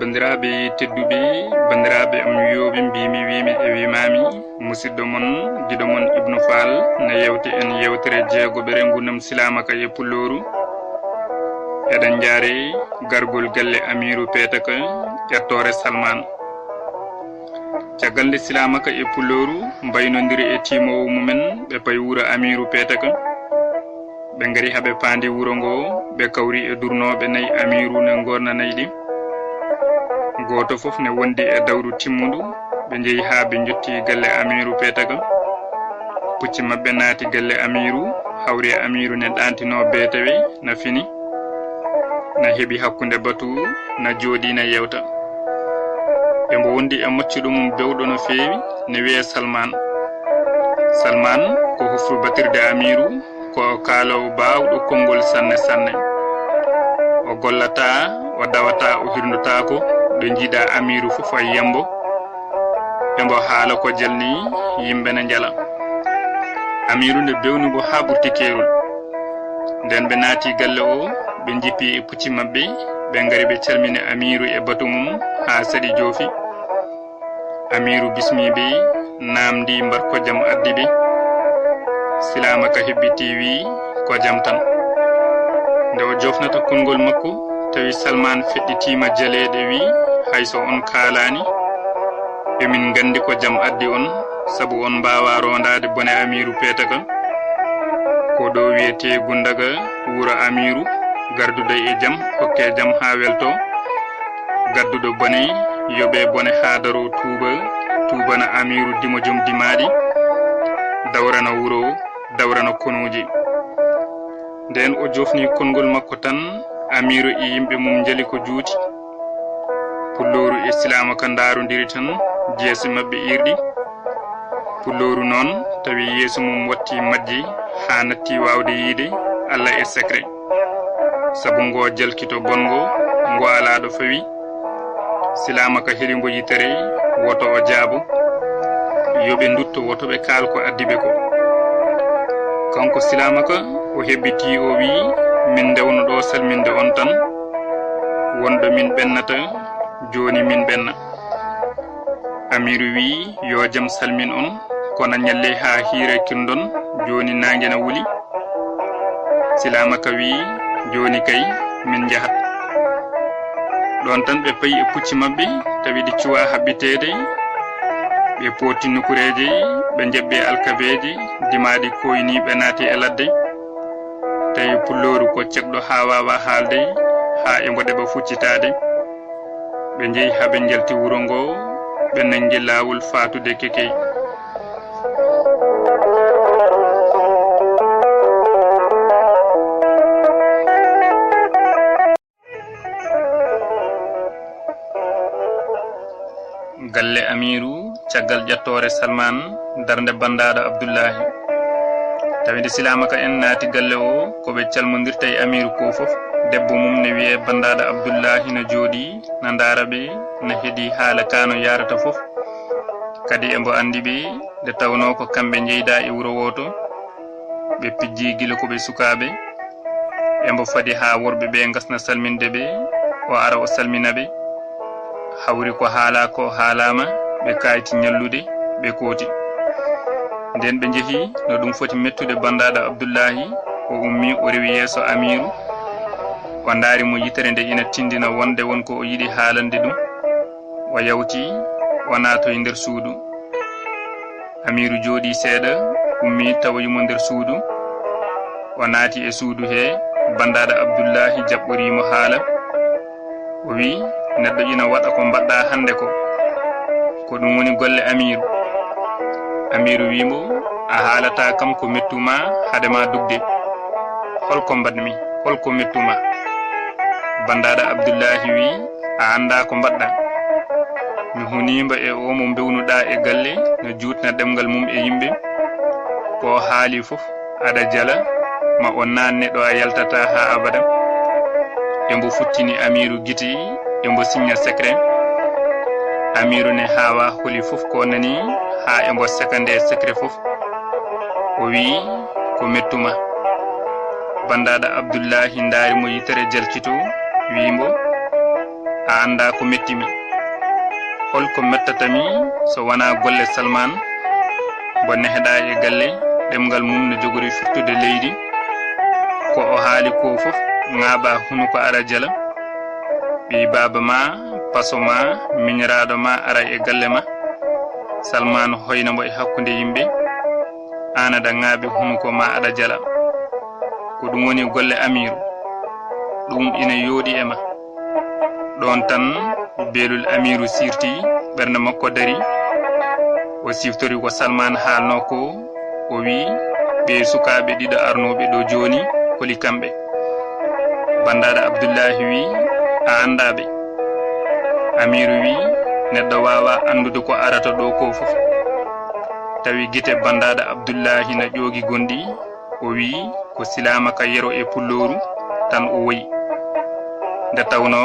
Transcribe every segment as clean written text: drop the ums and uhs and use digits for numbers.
bandiraɓe tedduɓe bandiraɓe am wiyoɓe mbimi wimi e wimami musidɗo mon giɗo mon Ibnu Fall na yewte en yewtere jeegoɓere gundam silamaka e pulloru eɗen jaare gargol galle Amirou Petaka ƴettore Salman caggal nde silamaka e pulloru mbaynodiri e timowo mumen ɓe pay wuro Amirou Petaka ɓe gari haɓe pandi wuro ngo ɓe kawri e durnoɓe nayyi Amirou ne gornanayi ɗi goto fof ne wondi e dawru timmudu ɓe jeehi ha ɓe jotti galle Amirou Petaka pucci mabɓe naati galle Amirou hawri e Amirou ne ɗantino betewe na fini na heeɓi hakkude batu na jooɗi na yewta ɓe wondi e moccuɗo mum bewɗo no feewi ne wiye Salman ko hufru batirde Amirou ko kaalowo bawɗo konngol sanne sanne o gollata o dawata o hirnotako ɗo jiiɗa Amirou fof ay yembo ɓembo haala ko jalni yimɓe ne jala Amirou nde bewnugo ha ɓurti keerol nden ɓe naati galle o ɓe jippi e pucci mabɓe ɓe gari ɓe calmini Amirou e batu mum ha saɗi joofi Amirou bismiɓe namdi mbar ko jaam addi ɓe silamaka hebbiti wi ko jaam tan nde o jofnata konngol makko tawi Salman feɗɗitima jaleɗe wi hayso on kaalani emin gandi ko jaam addi on saabu on mbawa rondade bone Amirou Petaka ko ɗo wiyete Gundaga wuro Amirou gardude e jaam hokke jaam ha welto gadduɗo bone yoɓe bone ha daro tubana Amirou dimo joom dimaɗi dawrana wuro dawrana konuji nden o jofni konngol makko tan Amirou e yimɓe mum jali ko juuti pulloru e silamaka darodiri tan jeese mabɓe irɗi pulloru noon tawi yeeso mum watti majji ha natti wawde yiide Allah e secret saabu ngo jalkito bongo ngo ala ɗo fawi silamaka heelimbo yitere woto o jaabo yoɓe dutto woto ɓe kalko addiɓe ko kanko silamaka o hebbiti o wi min ndewno ɗo salminde on tan wonɗo min ɓennata joni min ɓenna Amirou wi yo jaam salmin on kono ñalle ha hiire kirɗon joni nangue na wuli silamaka wi joni kay min jahat ɗon tan ɓe payi e pucci mabɓe tawi ɗi cuwa haɓɓitede ɓe poti nukureje ɓe jebbe alkabeji dimaɗi koyni ɓe naati e ladde tawi pulloru ko cekɗo ha wawa haalde ha e mboɗeɓa fuccitade ɓe jeehi haɓe jalti wuro ngo ɓe nangi lawol fatude kekey galle Amirou caggal ƴettore Salman darde bandaɗo Abdoullahi tawi nde silamaka en naati galle o koɓe calmodirta e Amirou ko foof debbo mum ne wiye bandaɗo Abdoullahi no jooɗi na daara ɓe no heeɗi haala kano yarata foof kadi embo andi ɓe nde tawno ko kamɓe jeyda e wuro woto ɓe pijji gila koɓe sukaɓe embo faadi ha worɓe ɓe gasna salminde ɓe o ara o salmina ɓe hawri ko haala ko haalama ɓe kayti ñallude ɓe kooti nden ɓe jeehi no ɗum foti mettude bandaɗo Abdoullahi o ummi o rewi yeeso Amirou o daari mo yitere nde ina tindina wonde wonko o yiɗi haalande ɗum o yawti o naatoye nder suudu Amirou jooɗi seeɗa ummi tawoyimo nder suudu o naati e suudu he bandaɗo Abdoullahi jaɓɓorimo haala o wi neɗɗo ina waɗa ko mbaɗɗa hande ko ɗum woni golle Amirou wimo a haalata kam ko mettuma hadema dugde holko mbaɗmi holko mettuma bandaɗo Abdoullahi wi a anda ko mbaɗɗa mi hunimba e o mo bewnuɗa e galle no jutna ɗemgal mum e yimɓe ko haali fof aɗa jala ma o nanne ɗo a yaltata ha abada embo futtini Amirou guiti embo signa secret Amirou ne hawa holi fof ko nani ha embo sekande secret fof o wi ko mettuma bandaɗo Abdoullahi daari mo yitere jalkito wimbo a anda ko mettimi holko mettatami so wana golle Salman bonne heɗa e galle ɗemgal mum no jogori firtude leydi ko o haali ko fof ŋaaba hunu ko ara jala ɓi baba ma paso ma miñiraɗo ma ara e galle ma Salman hoyna mo e hakkunde yimɓe an aɗa ŋaaɓi hunuko ma aɗa jala ko ɗum woni golle amiru ɗum ina yooɗi e ma ɗon tan beelul amiru sirti ɓernde makko dari o siftori ko Salman haalno ko o wi ɓe sukaɓe ɗiɗo arnoɓe ɗo joni holi kamɓe bandaɗo Abdullahi wi a andaɓe amiru wi neɗɗo wawa andude ko arata ɗo ko fof tawi gite bandaɗo Abdullahi na ƴoogi gondi o wi ko silamaka yero e pulloru tan o woyi nde tawno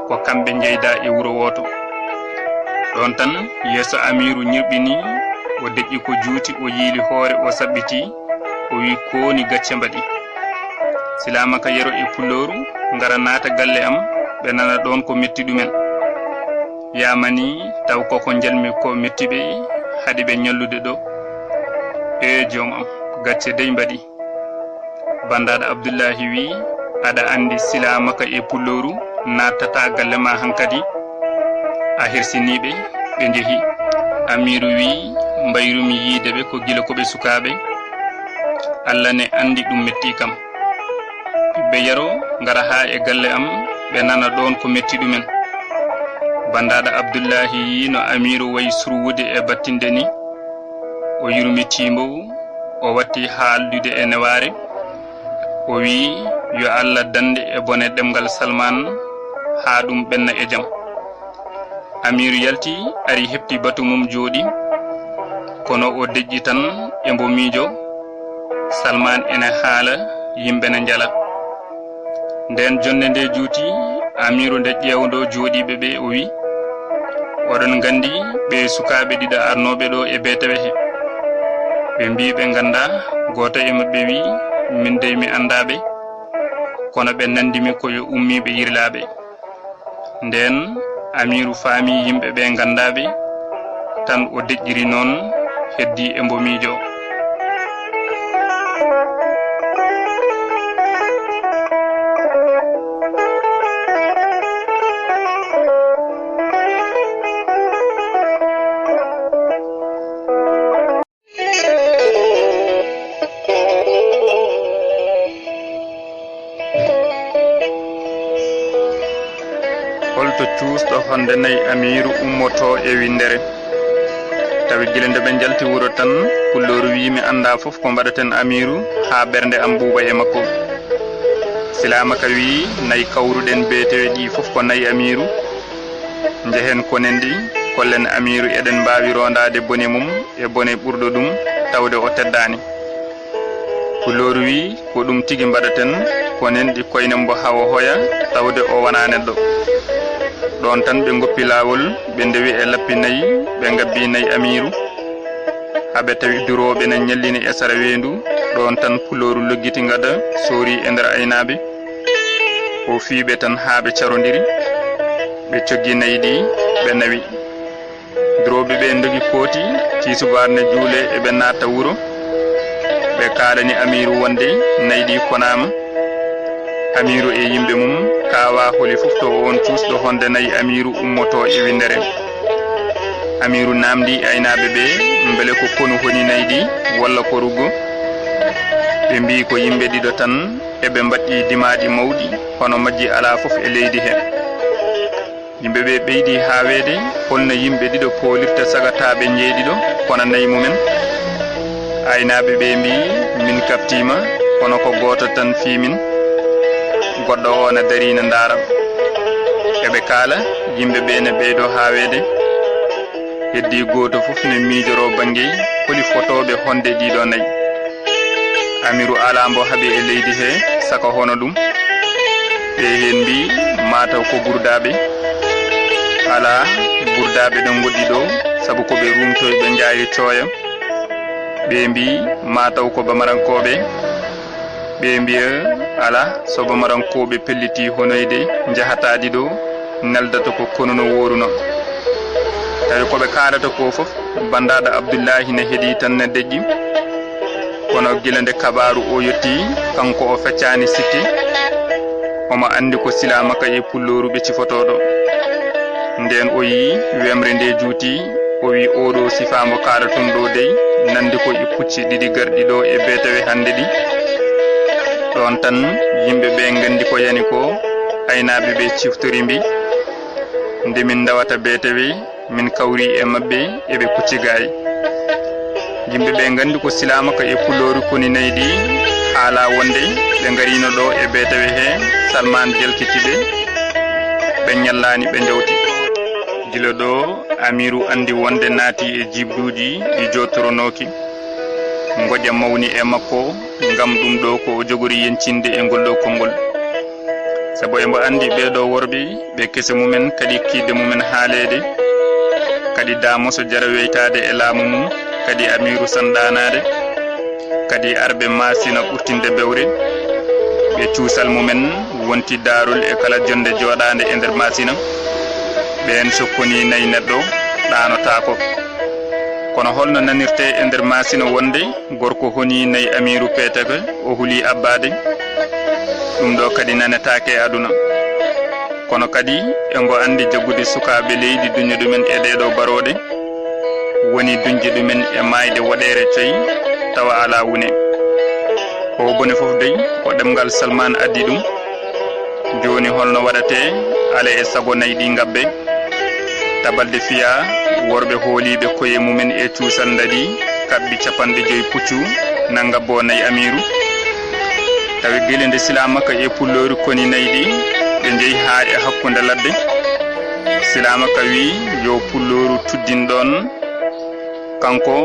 ko kamɓe jeyda e wuro woto ɗon tan yeeso amiru ñirɓini o deƴƴi ko juuti o yiili hoore o saɓɓiti o wi koni gacce mbaɗi silamaka yero e pulloru ngara naata galle am ɓe nana ɗon ko metti ɗumen yamani taw koko jalmi ko mettiɓe haɗi ɓe ñallude ɗo e joom am gacce dey mbaɗi bandaɗo Abdullahi wi aɗa andi silamaka e pulloru nattata galle ma hankadi a hersiniɓe ɓe jeehi amiru wi mbayrumi yiideɓe ko gila koɓe sukaɓe Allah ne andi ɗum metti kam ɓiɓɓe yaro ngara ha e galle am ɓe nana ɗon ko metti ɗumen bandaɗo Abdullahi yi no amiru wayi surwude e battinde ni o yurmi timbow o watti haaldude e neware o wi yo Allah dande e bone ɗemgal Salman ha ɗum ɓenna e jam amiru yalti ari hepti batu mum jooɗi kono o deƴƴi tan e mbo miijo Salman ene haala yimɓe ne jala nden jonde nde juuti amiru nde ƴewdo jooɗiɓe ɓe o wi oɗon gandi ɓe sukaɓe ɗiɗo arnoɓe ɗo e betewe he ɓe mbi ɓe ganda goto e maɓɓe wi min dey mi andaɓe kono ɓe nandimi koyo ummiɓe yirlaɓe nden amiru faami yimɓe ɓe gandaɓe tan o deƴƴiri noon heddi e mbo miijo holto cuusɗo honde nayi amiru ummoto e windere tawi gila nde ɓe jalti wuro tan pulloru wi mi anda fof ko mbaɗaten amiru ha ɓernde am ɓuuɓa e makko silamaka wi nayi kawruɗen beetewe ɗi fof ko nayi amiru jehen konen ɗi kollen amiru eɗen mbawi rondade bone mum e bone ɓurɗo ɗum tawde o teddani pulloru wi ko ɗum tigi mbaɗaten konen ɗi koyne mbo hawa hoya tawde o wona neɗɗo ɗon tan ɓe goppi lawol ɓe ndewi e lappi nayi ɓe gabbi nayi amiru haɓe tawi duroɓe ne ñallini e sara wendu ɗon tan pulloru loggiti gada soori e nder aynaɓe o fiiɓe tan ha ɓe carodiri ɓe coggi nayi ɗi ɓe nawi duroɓe ɓe dogi kooti tisubarne juule eɓe natta wuro ɓe kalani amiru wonde nayi ɗi konama amiru e yimɓe mum kawa holi fof to on cuusɗo honde nayi amiru ummoto e windere amiru namdi aynaɓe ɓe beele ko konu honi nayi ɗi walla ko ruggo ɓe mbi ko yimɓe ɗiɗo tan eɓe mbaɗɗi dimaɗi mawɗi hono majji ala fof e leydi he yimɓe ɓe ɓeydi hawede holno yimɓe ɗiɗo polirta sagataɓe jeeɗiɗo kono nayi mumen aynaɓe ɓe mbi min kaptima kono ko goto tan fimin goɗɗo o ne dari ne ndaram eɓe kaala yimɓe ɓe ne ɓeydo hawede heddi goto fof ne miijoro banggue holi fotoɓe honde ɗiɗo nayi amiru ala mbo haaɓe e leydi he saka hono ɗum ɓe hen mbi mataw ko gurdaɓe ala gurdaɓe ɗon goɗɗi ɗo saabu koɓe rumtoy ɓe jaari cooya ɓe mbi mataw ko bamarankoɓe ɓe mbiya ala so bamarankoɓe pelliti honoyde jahataɗi ɗo neldata ko kono no woruno tawi ko be kaalata ko fof bandada Abdullahi ne hedi tan ne dejji kono gilande kabaru o yotti kanko o feccani sikki omo andi ko silamaka e pulloru be cifotodo nden o yi wemre nde juuti o wi odo sifamo kaalaton do dey nandi ko e pucci didi gardi do e betewe hande di don tan yimbe be ngandi ko yani ko aynaabe be ciftori mbi nde min dawata betewe min kawri e mabbe e be pucci gaay yimbe be ngandi ko silamaka e pulloru koni naydi hala wonde be ngarino do e betewe he Salman jelkitibe be nyallani be jawti gilo do amiru andi wonde naati e jibduji di jotoronoki ngoja mawni e makko ngam dum do ko jogori yencinde e ngol do kongol sabo e mbo andi be do worbe be kese mumen kadi kide mumen haalede kadi damo so jara weytade e laamu mum kadi amiru sandanade kadi arbe masina urtinde bewre be ciusal mumen wonti darul e kala jonde jodande e der masina ben sokkoni nay neddo danota ko kono holno nanirte e der masina wonde gorko honi nay amiru petaka o huli abbade dum do kadi nanetaake aduna kono kadi e ngo andi jagude sukabe leydi dunyudu men e dedo barode woni dunjudu men e mayde wodere tay tawa ala wune ko bone fof dey ko demgal Salman addi dum joni holno wadate ala e sago naydi ngabbe tabalde fiya worbe holibe koye mumen e tuusal ndadi kabbi capande joy puccu nangabo nay amiru tawi gelende silamaka e pulloru koni naydi be jeyi ha e hakkunde ladde silamaka wi yo pulloru tuddin don kanko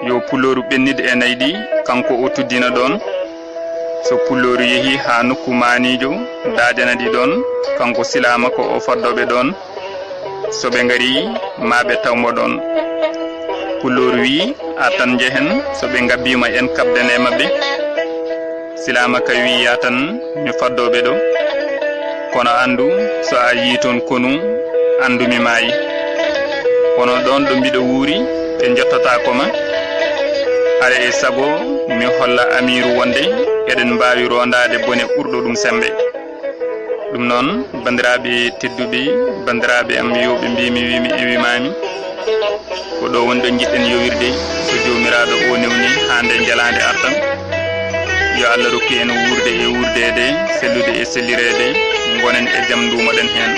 yo pulloru bennide e naydi kanko o tuddina don so pulloru yehi ha nokku manijo daajanadi don kanko silamaka o faddobe don so be ngari maabe tawmo don pulloru wi atan jehen so be ngabbima en kabdene mabbe silamaka wi yatan mi faddobe do kono andu so a yiton konu andu mi mayi kono don do mbido wuri be jottata ko ma are e sago mi holla amiru wonde eden mbaawi rondade bone burdo dum sembe dum non bandirabe teddubi bandirabe am yobe mbimi wimi e wimami ko do wondo jidden yowirde so jomiraado o newni hande jalande artan yo Allah rokki en wurde e wurdede sellude e sellirede gonen e jam dumo den hen